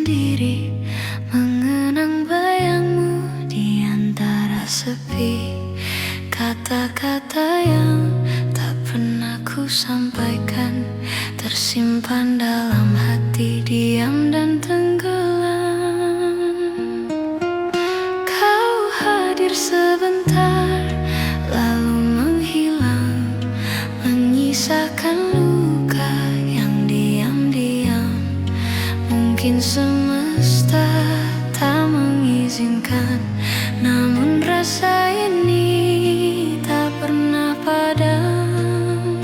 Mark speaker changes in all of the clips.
Speaker 1: sendiri, mengenang bayangmu di antara sepi. Kata-kata yang tak pernah ku sampaikan, tersimpan dalam hati, diam dan tenggelam. Kau hadir sebentar, lalu menghilang, menyisakan luka yang diam-diam. Mungkin semesta tak mengizinkan, namun rasa ini tak pernah padam.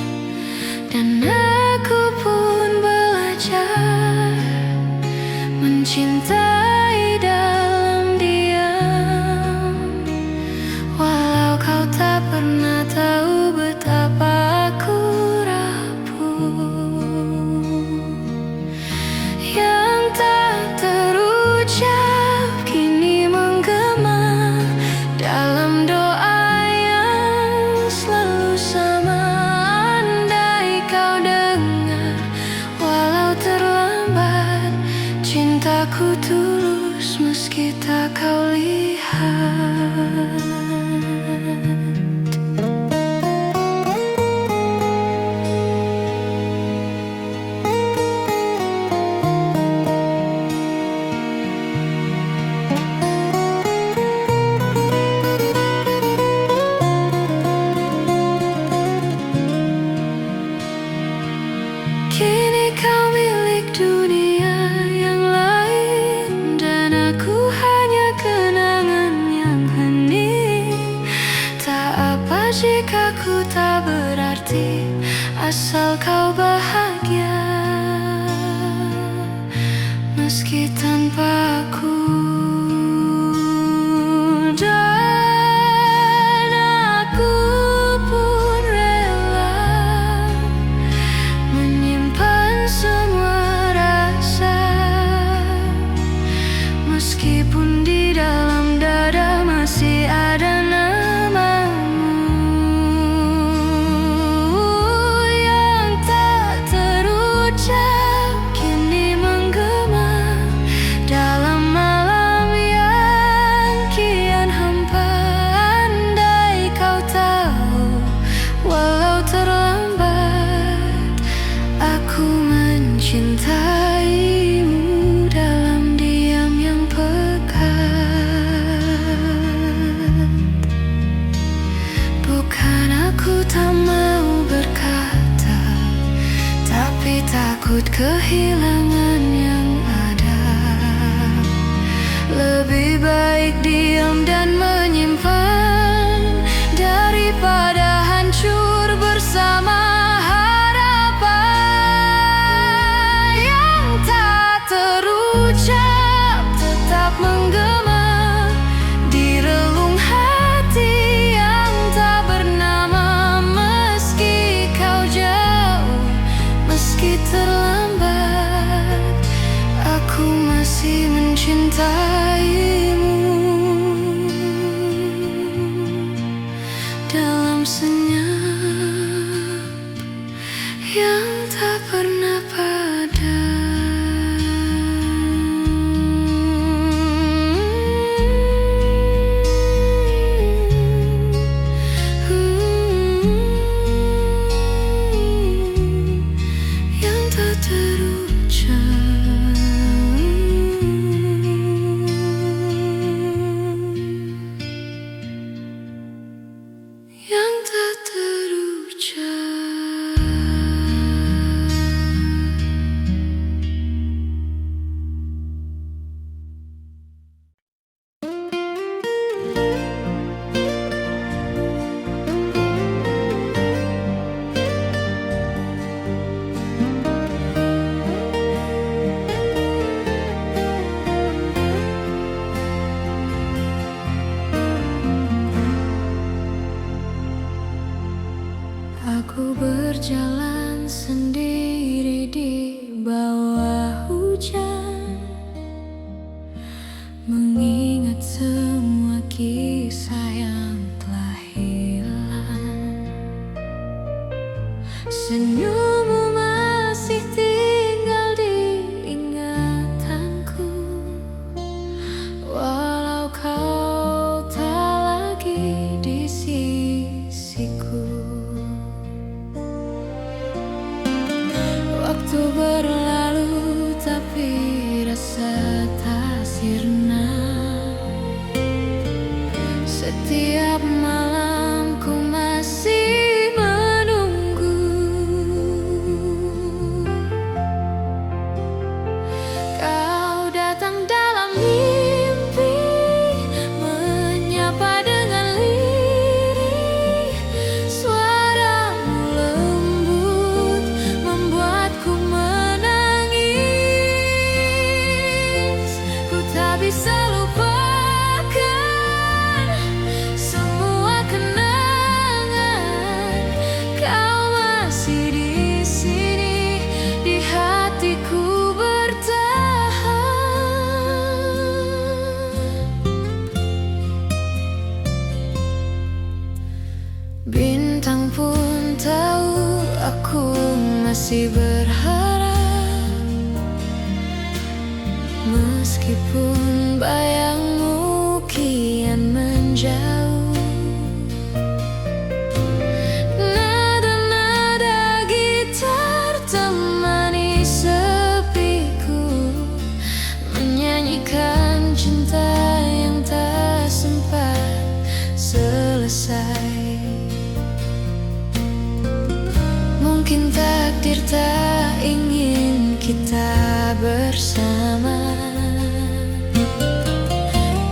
Speaker 1: Dan aku pun belajar mencintai dalam diam, walau kau tak pernah tahu betapa aku rapuh. Yang tak terucap kini menggema dalam doa yang selalu sama. Andai kau dengar, walau terlambat, cintaku tulus meski tak kau lihat. Kini kau milik dunia yang lain, dan aku hanya kenangan yang hening. Tak apa jika ku tak berarti, asal kau bahagia meski tanpa aku. Dan aku pun rela menyimpan semua rasa, meskipun di dalam dada masih ada namamu. Yang tak terucap kini menggema dalam malam yang kian hampa. Andai kau tahu, walau terlambat, aku mencintaimu dalam diam yang pekat. Bukan aku tak mau berkata, tapi takut kehilangan yang ada. Lebih baik diam dan menyimpan daripada hancur bersama harapan. Yang tak terucap tetap menggema di relung hati yang tak bernama. Meski kau jauh, meski terlambat, aku masih mencintaimu dalam senyap yang tak pernah padam. Yang tak terucap, yang tak terucap. Aku berjalan sendiri di bawah hujan, mengingat semua kisah yang telah hilang. Senyummu masih tinggal di ingatanku, Setiap malam ku masih menunggu kau datang dalam mimpi, menyapa dengan lirih. Suaramu lembut membuatku menangis. Ku tak bisa lupakan semua kenangan. Kau masih di sini, di hatiku bertahan. Bintang pun tahu aku masih berharap, meskipun bayangmu kian menjauh. Nada-nada gitar temani sepiku, menyanyikan cinta yang tak sempat selesai. Mungkin takdir tak ingin kita bersama,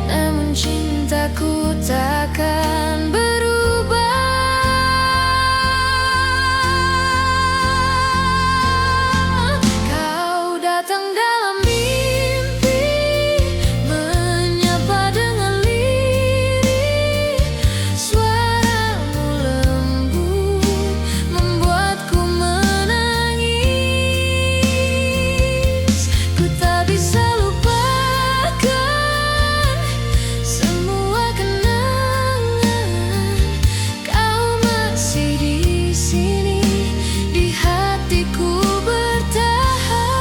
Speaker 1: namun cintaku takkan berubah. Kau datang dalam mimpi, menyapa dengan lirih. Suaramu lembut membuatku menangis. Ku tak bisa lupakan semua kenangan. Kau masih di sini, di hatiku bertahan.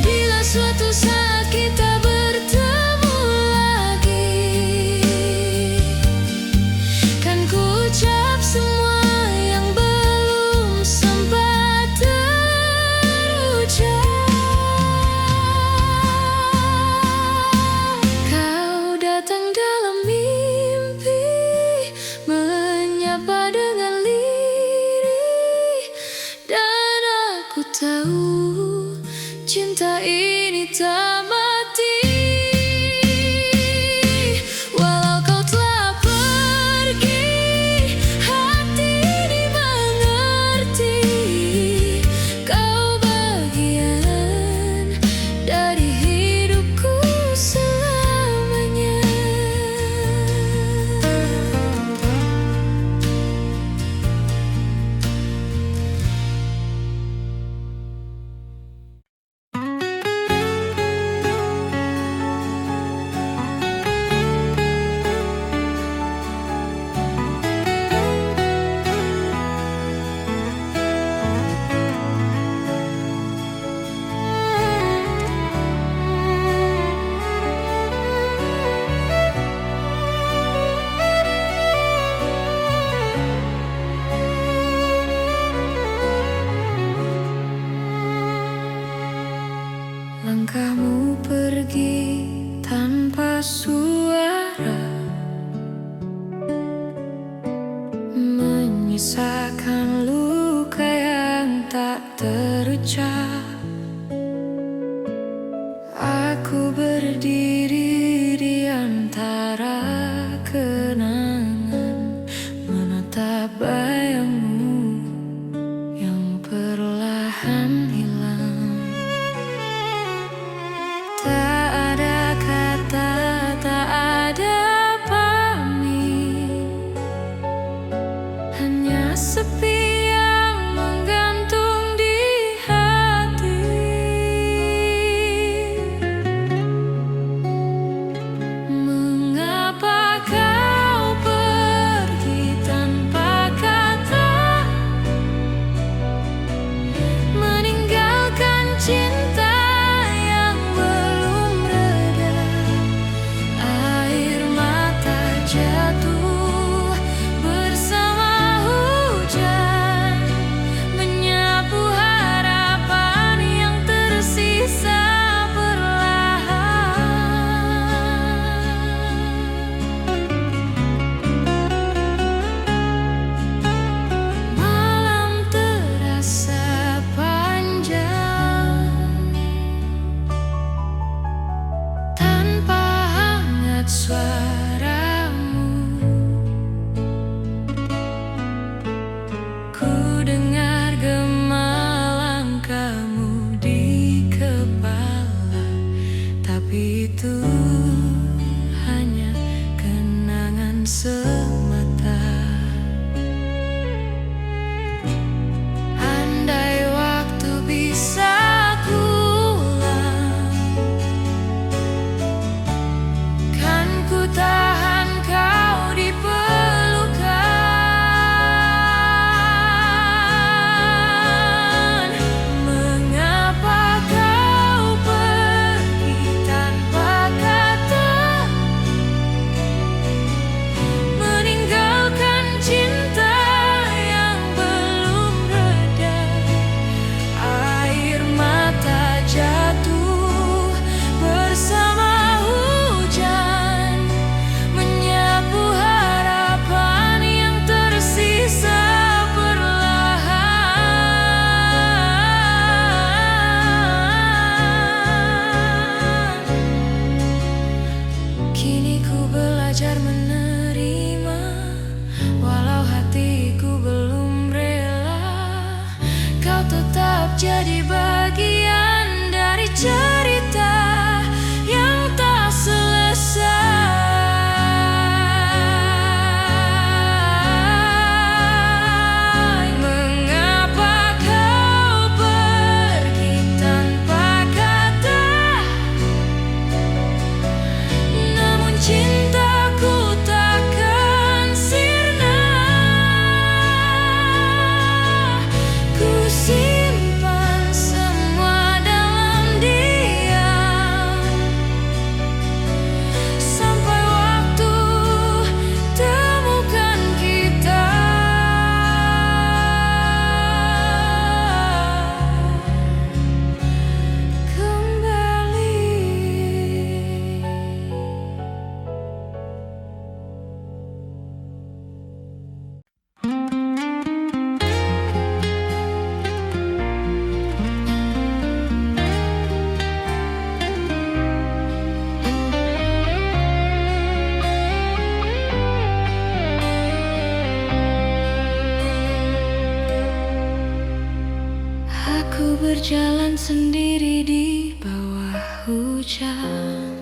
Speaker 1: Bila suatu saat kita bertemu lagi, kan ku ucap semua yang belum sempat terucap. Kau datang dalam mimpi, menyapa dengan lirih. Dan aku tahu cinta ini tak mati. Walau kau telah pergi, hati ini mengerti. Kau bagian dari hidupku selamanya. Langkahmu pergi tanpa suara, menyisakan luka yang tak terucap. Aku berdiri di antara kenangan, menatap bayangmu yang perlahan hilang. Tak ada kata, tak ada pamit, hanya sepi yang menggantung di hati. itu hanya kenangan semata. Andai waktu bisa pulang, kan ku tahan kau di pelukan. Mengapa kau pergi tanpa kata, meninggalkan cinta yang belum reda. Air mata jatuh bersama hujan, menyapu harapan yang tersisa perlahan. Kini ku belajar menerima, walau hatiku belum rela. Kau tetap jadi bagian dari cerita yang tak selesai. Mengapa kau pergi tanpa kata, namun cintaku takkan sirna. Ku simpan semua dalam diam, sampai waktu temukan kita kembali. Aku berjalan sendiri di bawah hujan,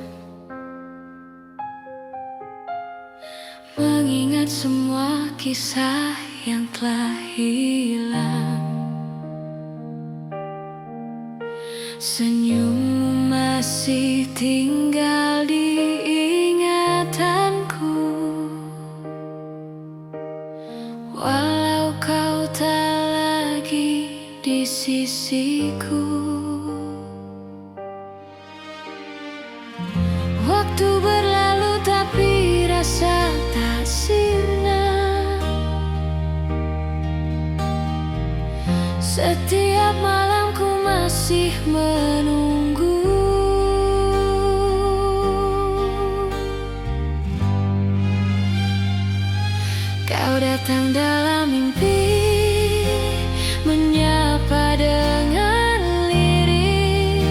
Speaker 1: mengingat semua kisah yang telah hilang. Senyummu masih tinggal di ingatanku, walau kau tak lagi di sisiku. Waktu berlalu tapi rasa tak sirna. Setiap malam ku masih menunggu. Kau datang dalam mimpi, menyapa dengan lirih.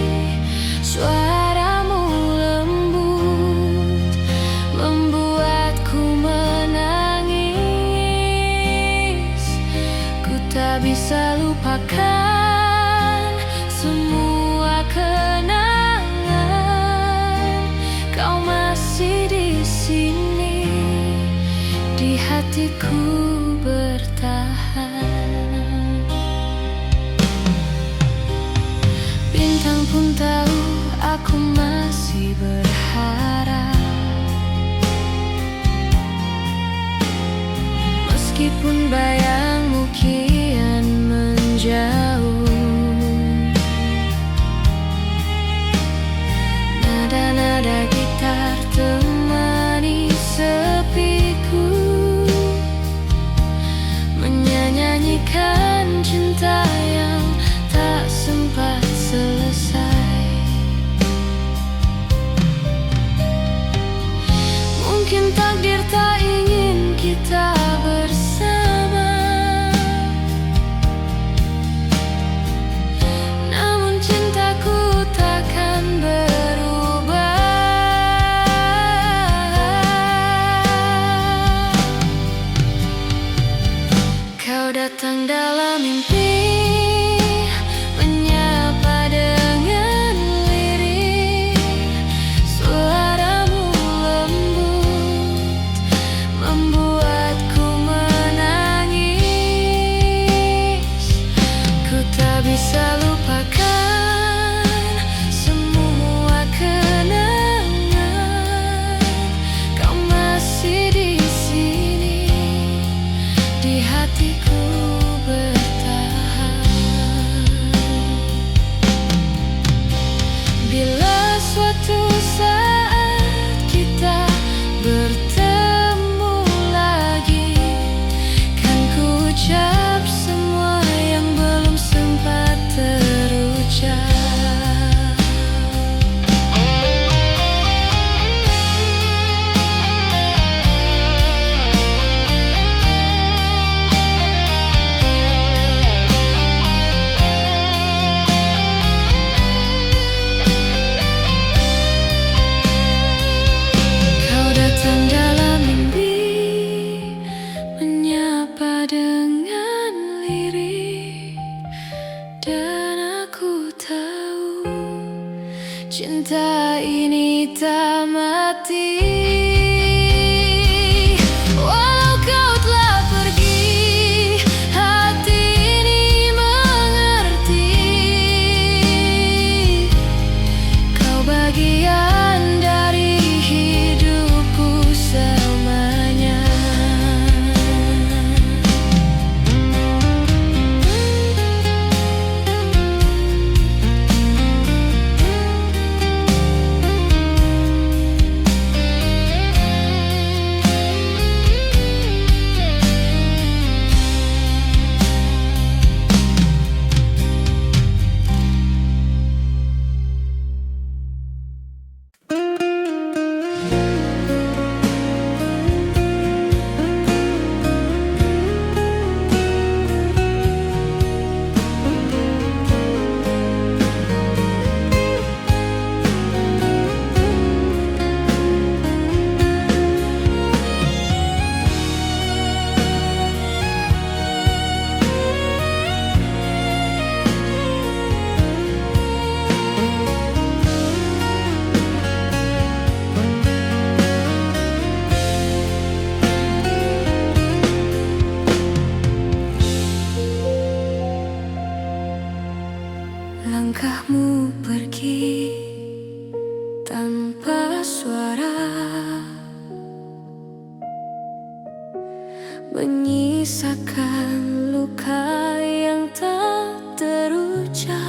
Speaker 1: Suaramu lembut, membuatku menangis. Ku tak bisa lupakan semua kenangan. Kau masih di sini, di hatiku bertahan. Bintang pun tahu aku masih berharap, meskipun bayangmu kian menjauh. Nada-nada gitar temani sepiku, menyanyikan cinta yang tak sempat selesai. Mungkin takdir tak ingin kita bersama, Datang dalam mimpi, menyapa dengan lirih, dan aku tahu cinta ini tak mati. Walau kau telah pergi, hati ini mengerti. Kau bagian dari hidupku selamanya. Langkahmu pergi tanpa suara, menyisakan luka yang tak terucap.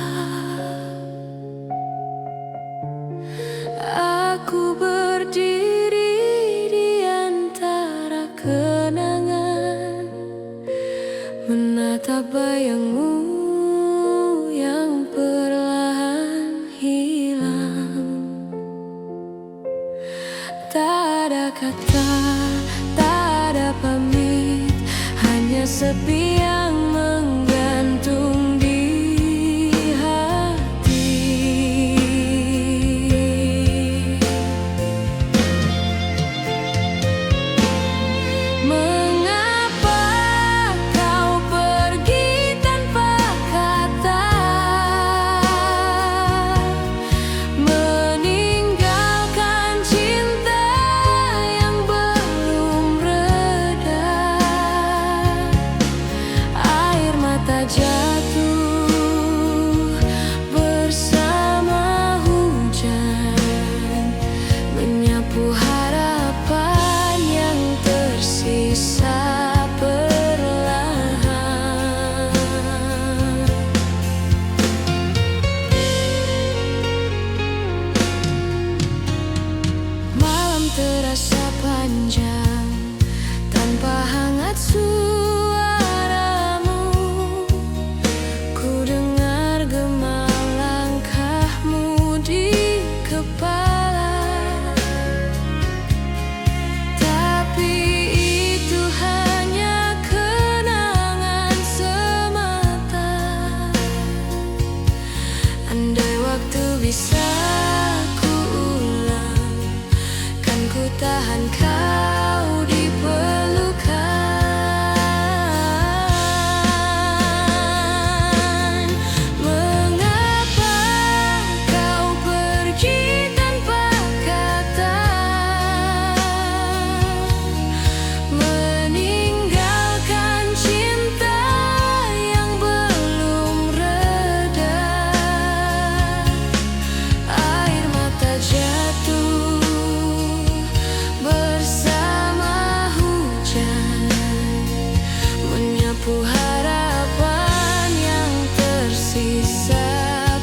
Speaker 1: Aku berdiri di antara kenangan, menatap bayangmu yang perlahan hilang. Tak ada kata, tak ada pamit, hanya sepi yang menggantung di hati. Mengapa kau pergi tanpa kata, meninggalkan cinta yang belum reda? Air mata jatuh bersama hujan, menyapu harapan yang tersisa perlahan. Malam terasa panjang tanpa hangat suaramu. Ku dengar gema langkahmu di kepala, tapi itu hanya kenangan semata. Andai waktu bisa ku ulang, kan ku tahan kau di pelukan. Mengapa kau pergi tanpa kata, meninggalkan cinta yang belum reda? Air mata jatuh bersama hujan, menyapu harapan yang tersisa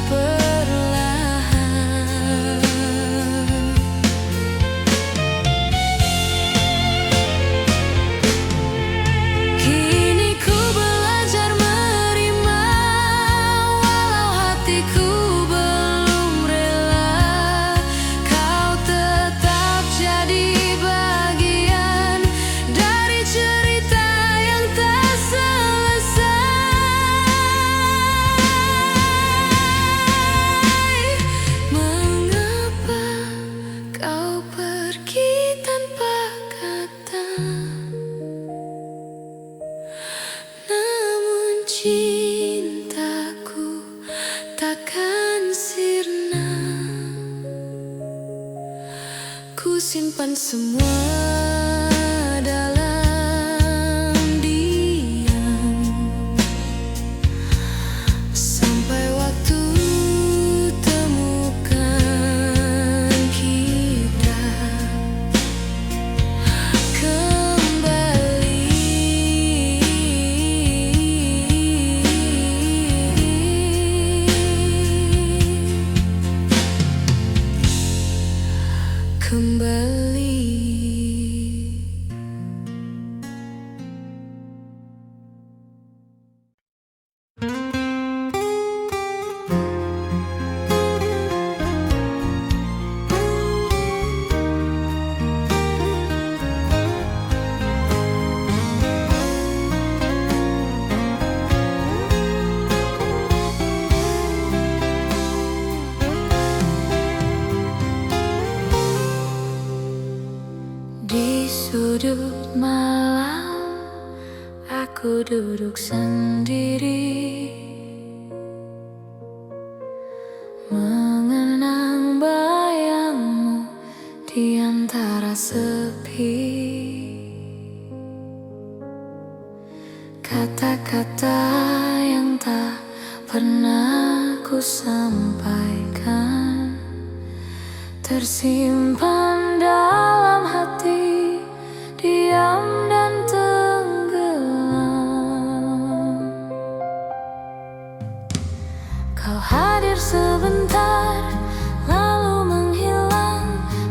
Speaker 1: perlahan. Kini ku belajar menerima, walau hatiku belum rela. Kau tetap jadi bagian dari cerita yang tak selesai. Mengapa kau pergi tanpa Ku simpan semua dalam diam sampai waktu temukan kita kembali. Di sudut malam, aku duduk sendiri, mengenang bayangmu di antara sepi. Kata-kata yang tak pernah ku sampaikan tersimpan dalam hati, diam dan tenggelam. Kau hadir sebentar, lalu menghilang,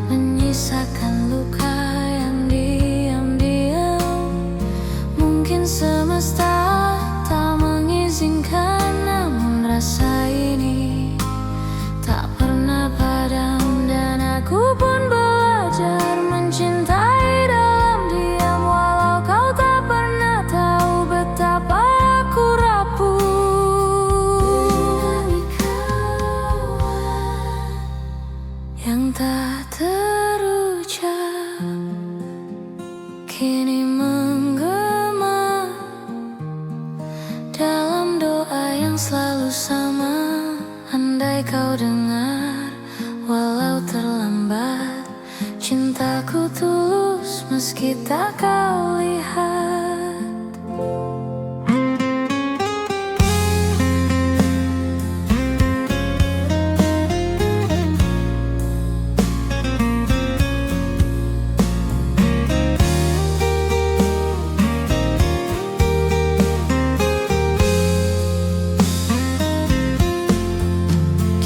Speaker 1: menyisakan luka yang diam-diam. Mungkin semesta tak mengizinkan, namun rasa ini tak pernah padam. Dan aku pun belajar mencintai dalam diam, walau kau tak pernah tahu betapa aku rapuh. Yang tak terucap kini menggema dalam doa yang selalu sama. Andai kau dengar, walau terlambat, cintaku tulus meski tak kau lihat.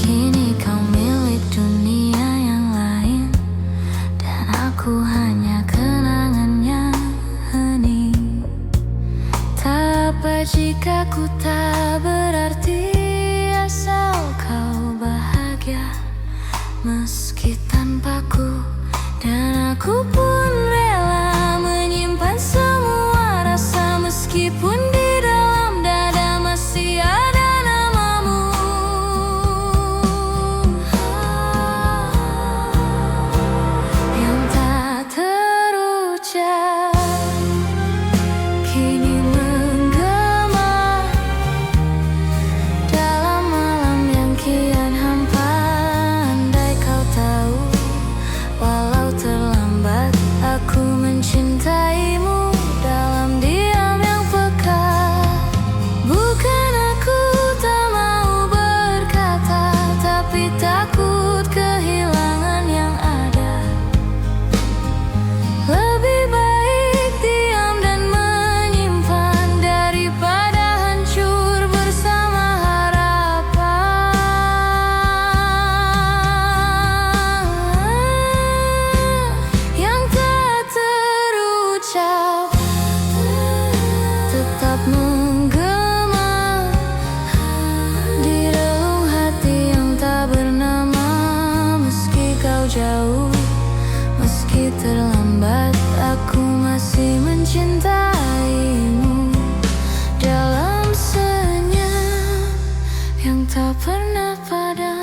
Speaker 1: Kini kau milik dunia yang lain, dan aku hanya kenangan yang hening. Tak apa jika ku tak berarti, asal kau bahagia meski tanpaku. Dan aku pun rela menyimpan semua rasa, meskipun di dalam dada masih ada namamu. Yang tak terucap kini menggema dalam malam yang kian hampa. Andai kau tahu, walau terlambat, aku mencintaimu dalam diam yang peka. Bukan aku tak mau berkata, tapi takut kehilangan yang ada. Lebih baik diam dan menyimpan daripada hancur bersama harapan. Yang tak terucap tetap menggema di relung hati yang tak bernama. Meski kau jauh, meski terlambat, aku masih mencintaimu dalam senyum yang tak pernah padam.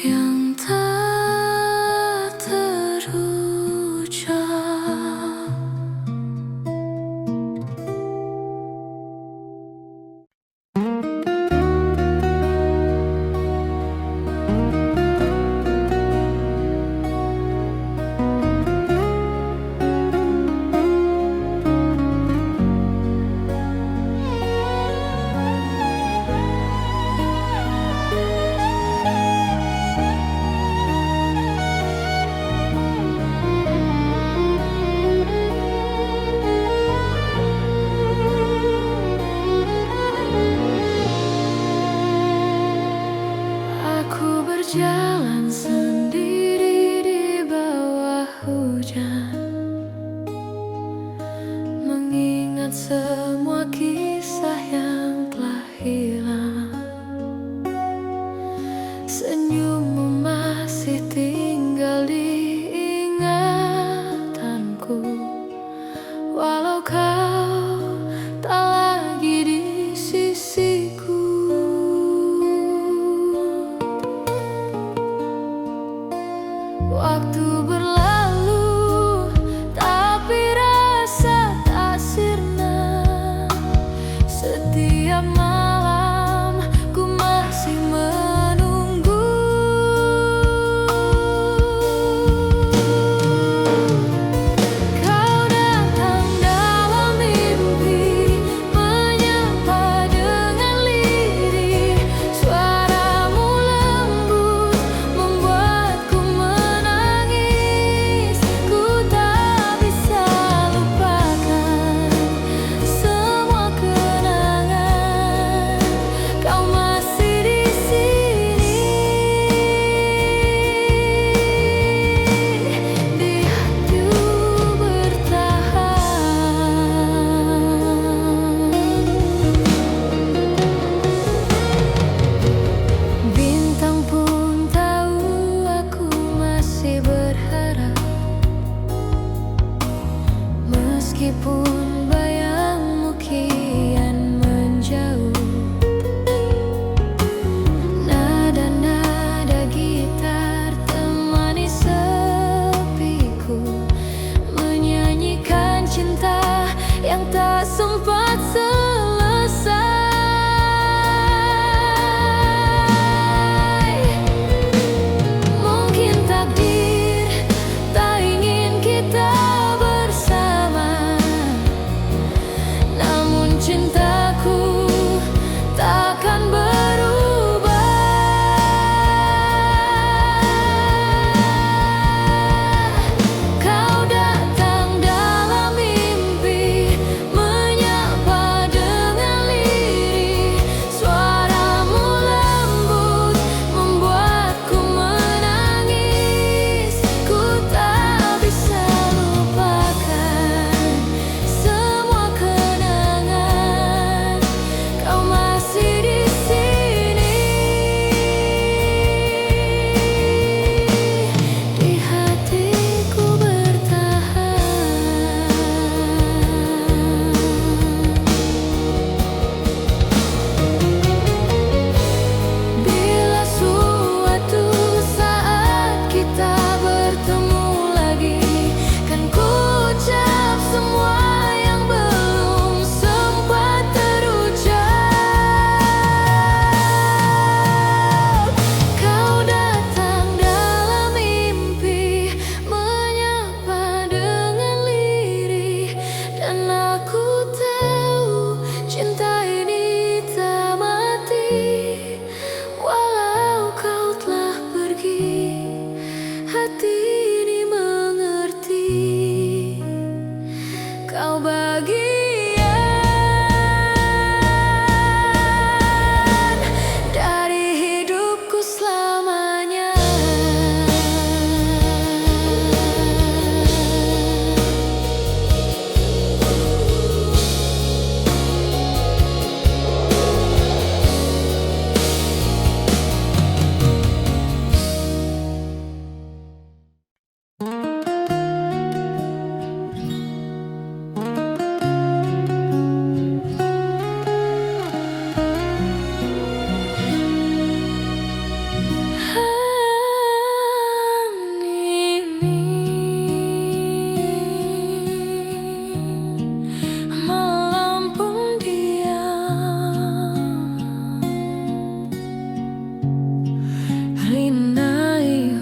Speaker 1: Yang tak terucap. semua kisah yang telah hilang. Senyummu masih tinggal di ingatanku, walau kau tak lagi di sisiku. Waktu berlalu, tapi rasa tak sirna. Setiap malam ku masih menunggu. Kau datang dalam mimpi, menyapa dengan lirih. Suaramu lembut membuatku menangis. Ku tak bisa lupakan semua kenangan. Kau masih di sini, di hatiku bertahan. Bintang pun tahu aku masih berharap, meskipun bayangmu kian menjauh. Nada-nada gitar temani sepiku, menyanyikan cinta yang tak sempat selesai. Mungkin takdir tak ingin kita bersama, namun cintaku takkan berubah. Kau datang dalam mimpi, menyapa dengan lirih. Suaramu lembut membuatku menangis. Ku tak bisa lupakan semua kenangan. Kau masih di sini, di hatiku bertahan. Bila suatu saat kita bertemu lagi, kan ku ucap semua yang belum sempat terucap. Kau datang dalam mimpi, menyapa dengan lirih. Dan aku tahu cinta ini tak mati, walau kau telah pergi. Hati ini mengerti, kau bagian dari hidupku selamanya. Malam pun diam, rinai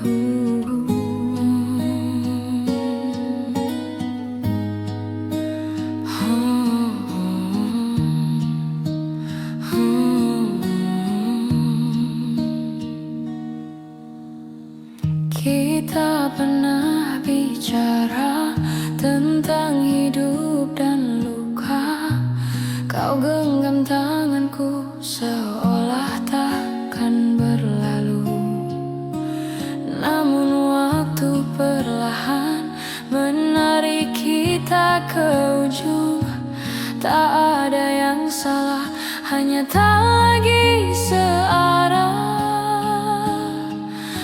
Speaker 1: kita pernah bicara tentang hidup dan luka. Kau genggam tanganku seolah takkan berlalu. Namun waktu perlahan menarik kita ke ujung Tak ada yang salah, hanya tak lagi searah.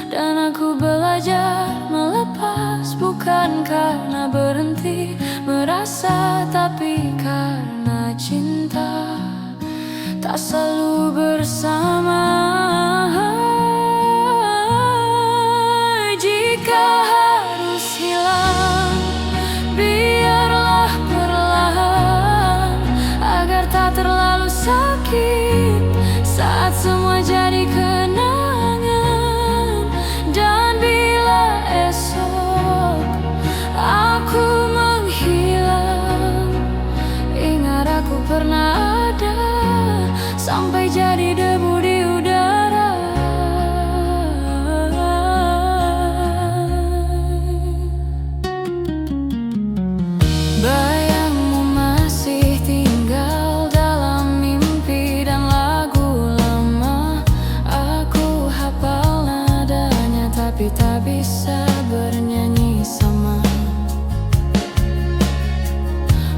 Speaker 1: Dan aku belajar melepas, bukan karena berhenti merasa, tapi karena cinta tak selalu bersama. Jika harus hilang, biarlah perlahan, agar tak terlalu sakit saat semua jadi kenangan. Dan bila esok aku menghilang, ingat aku pernah ada, sampai jadi debu di udara. Bayangmu masih tinggal dalam mimpi dan lagu lama. Aku hafal nadanya, tapi tak bisa bernyanyi sama.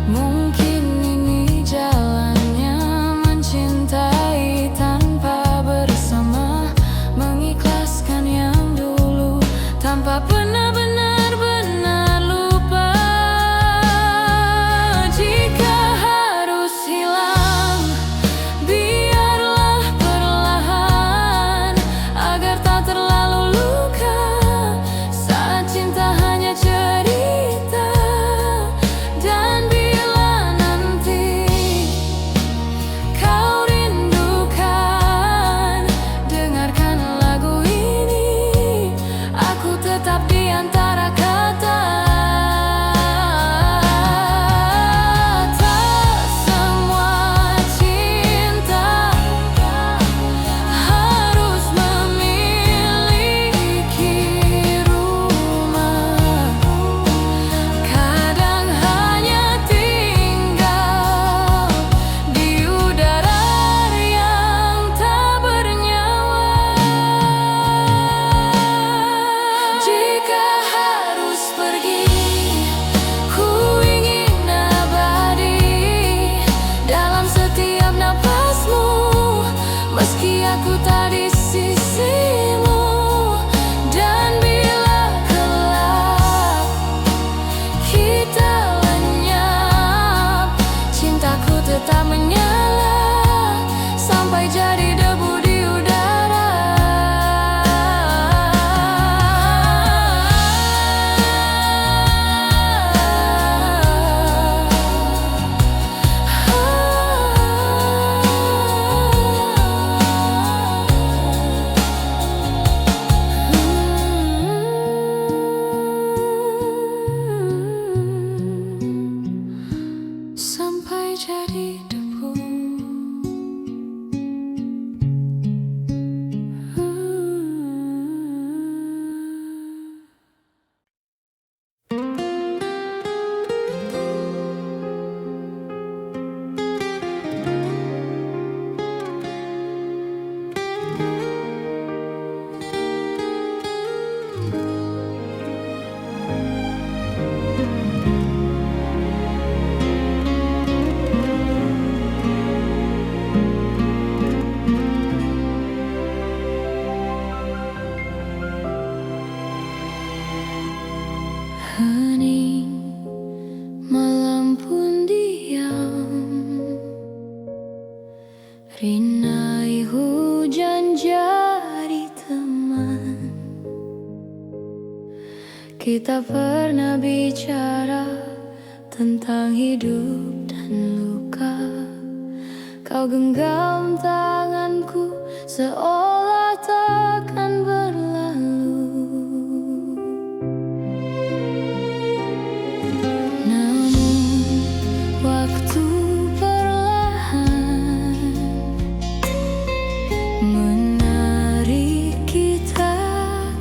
Speaker 1: Mungkin ini jalannya mencintai tanpa bersama, mengikhlaskan yang dulu tanpa pernah benar-benar lupa. Jika harus hilang, biarlah perlahan, agar tak terlalu luka saat cinta hanya cerita. Dan bila nanti kau rindukan, dengarkan lagu ini, aku tetap di antara kata. Tak semua cinta harus memiliki rumah. Kadang hanya tinggal di udara yang tak bernyawa. Jika harus pergi, ku ingin abadi dalam setiap napasmu, meski aku tak di sisimu. Dan bila kelak kita lenyap, cintaku tetap menyala, sampai jadi debu di udara. Sampai jadi debu. Hening, malam pun diam, rinai hujan jadi teman. Kita pernah bicara tentang hidup dan luka. Kau genggam tanganku seolah takkan berlalu. Namun waktu perlahan menarik kita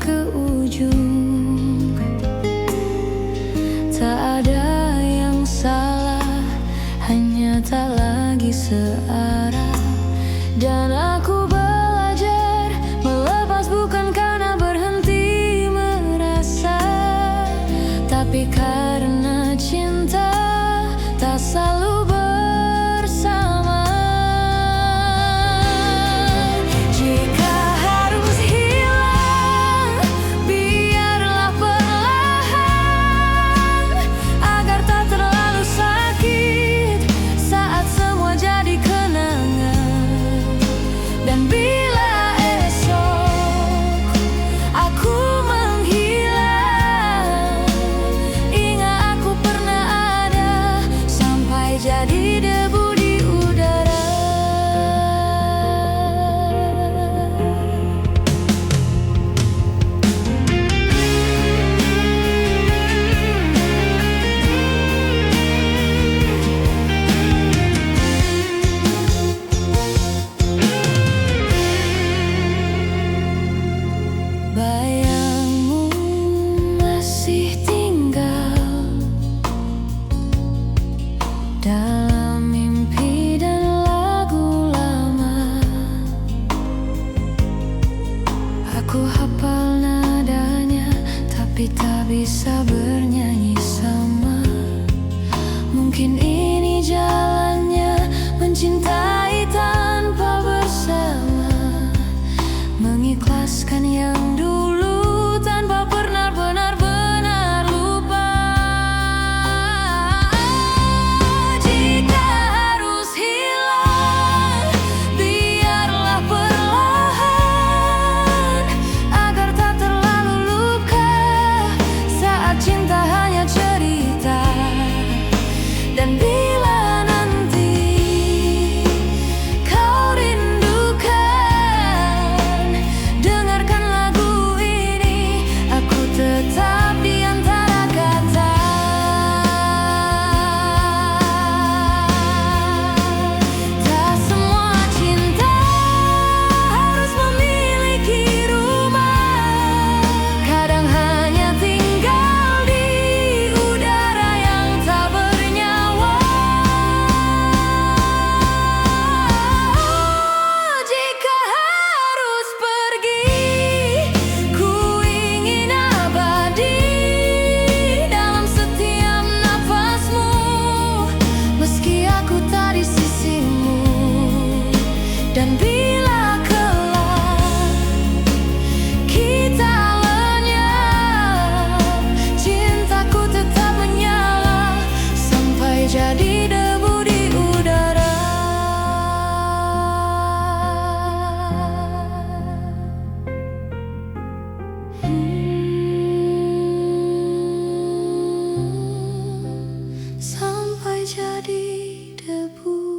Speaker 1: ke ujung. Tak ada yang salah, hanya tak lagi searah. Dan aku belajar melepas dalam mimpi dan lagu lama. Aku hafal nadanya, tapi tak bisa bernyanyi sama. Mungkin ini jalannya, mencintai tanpa bersama, mengikhlaskan yang dulu tanpa pernah benar-benar lupa. Jika harus hilang, biarlah perlahan, agar tak terlalu luka saat cinta hanya cerita. Dan bila nanti kau rindukan, dengarkan lagu ini, aku tetap di antara kata. Tak semua cinta harus memiliki rumah, kadang hanya tinggal di udara yang tak bernyawa. Jika harus pergi, ku ingin abadi dalam setiap nafasmu, meski aku tak di sisimu. Dan bila kelak kita lenyap, cintaku tetap menyala sampai jadi debu di udara. Sampai jadi debu.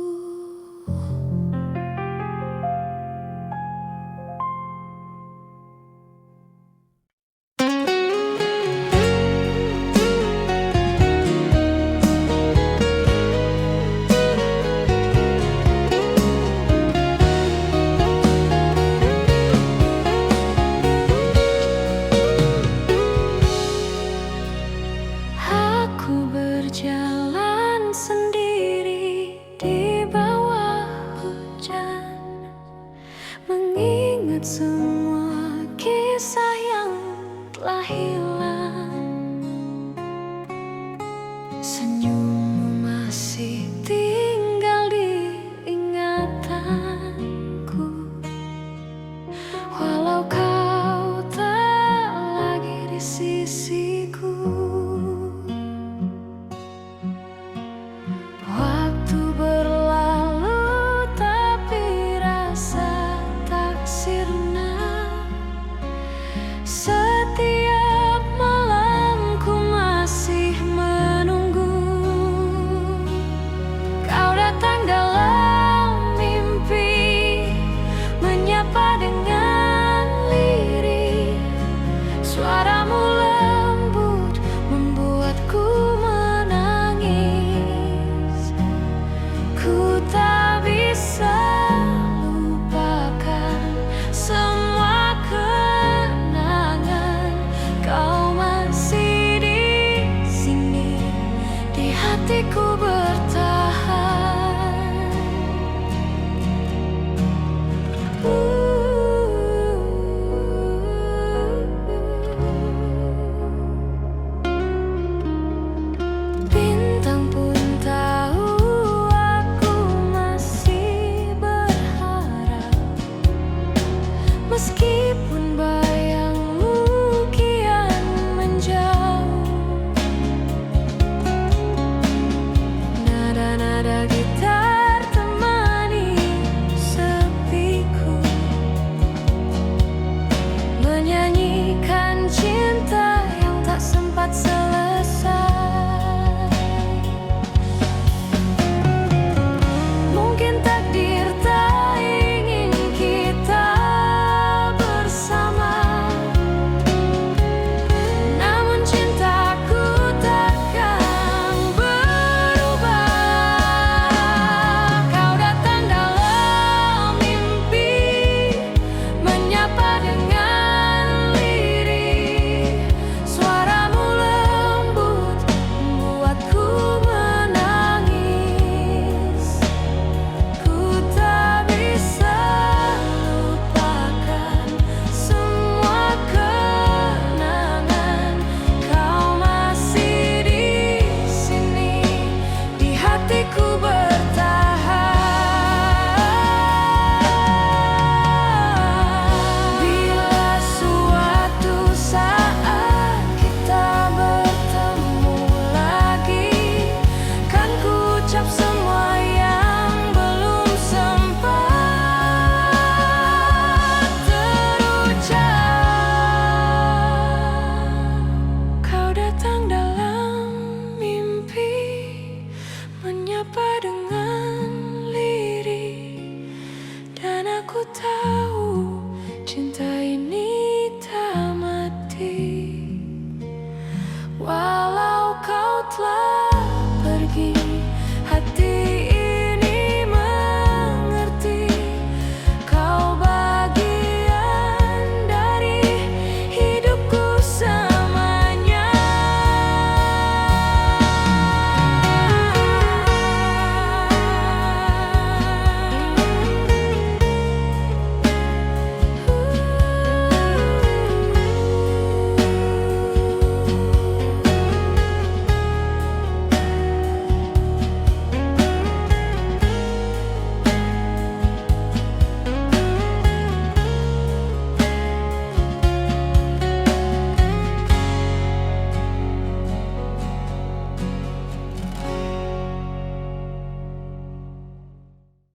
Speaker 1: Aku berjalan sendiri di bawah hujan, mengingat semua kisah yang telah hilang. Senyummu masih tinggal di ingatanku, walau kau tak lagi di sisiku. Waktu berlalu tapi rasa tak sirna. Setiap malam ku masih menunggu kau datang dalam mimpi, menyapa dengan lirih. Suaramu lembut membuatku menangis. Ku tak bisa lupakan semua kenangan. Kau masih di sini, di hatiku bertahan. Bintang pun tahu aku masih berharap, meskipun bayangmu kian menjauh. Nada-nada